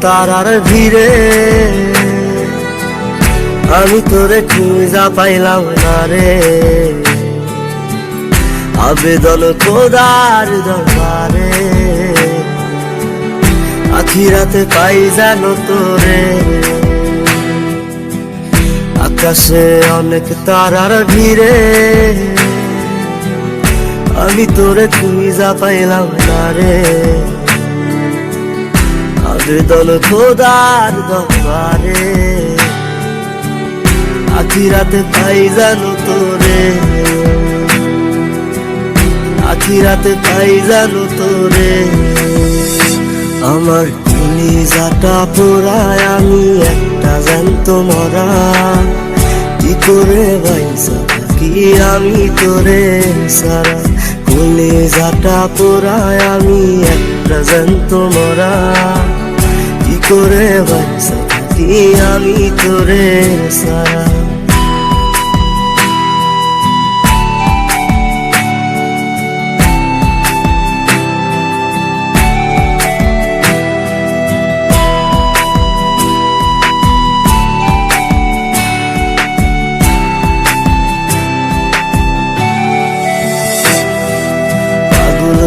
তারার ভিড়ে আমি তোরে খুঁজা পাইলাম না রে। আবেদন খোদার দরবারে আখিরাতে পাই জানো তোরে। আকাশে অনেক তারার ভিড়ে আমি তোরে খুঁজা পাইলাম না রে। আবেদন খোদার দরবারে আখিরাতে পাই জানো তোরে। আখিরাতে পাই জানো তোরে। আমার কলিজাটা পোড়ায় আমি একটা জ্যান্ত মরা। কি করে বাইসা থাকি আমি তোরে সারা। কলিজাটা পোড়ায় আমি একটা জ্যান্ত মরা। কি করে বাইসা থাকি আমি তোরে সারা।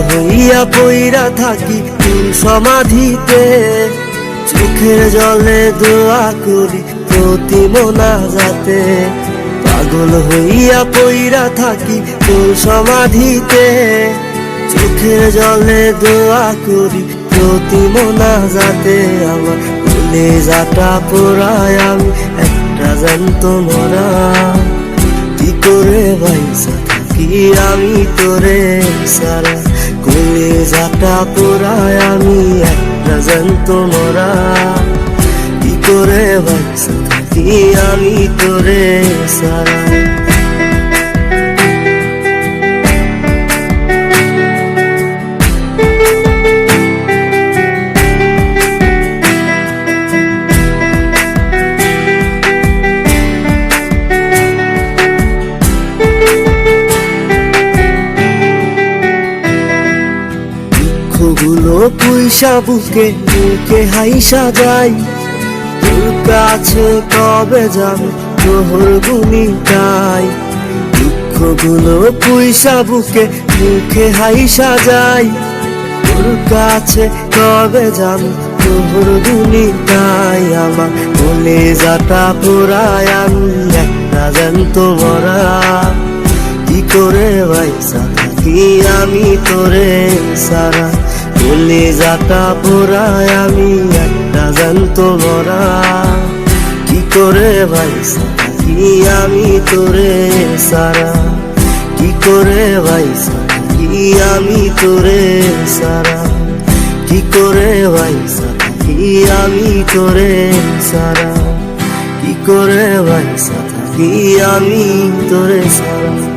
হইয়া পইরা থাকি তোর সমাধিতে। চোখের জলে দোয়া করি প্রতি মোনাজাতে। পাগল হইয়া পইরা থাকি তোর সমাধিতে। চোখের জলে দোয়া করি প্রতি মোনাজাতে। আমার কলিজাটা পোড়ায় আমি একটা জ্যান্ত মরা। কি করে বাইসা থাকি আমি তোরে সারা। কলিজাটা পোড়ায় আমি একটা জ্যান্ত মরা। কি করে বাইসা থাকি আমি তোরে সারা। দুঃখগুলো পুইসা বুকে বুকে হাইসা যাই। তোর কাছে কবে যাবে তোর গুণিটাই। দুঃখগুলো পুইসা বুকে বুকে হাইসা যাই। তোর কাছে কবে যাবে তোর গুণিটাই। আমার কলিজাটা পোড়ায় আমি একটা জ্যান্ত মরা। কি করে বাইসা থাকি আমি তোরে সারা। কলিজাটা পোড়ায় আমি একটা জ্যান্ত মরা। কি করে বাইসা থাকি আমি তোরে সারা। কি করে বাইসা থাকি আমি তোরে সারা। কি করে বাইসা থাকি আমি তোরে সারা। কি করে বাইসা থাকি আমি তোরে সারা।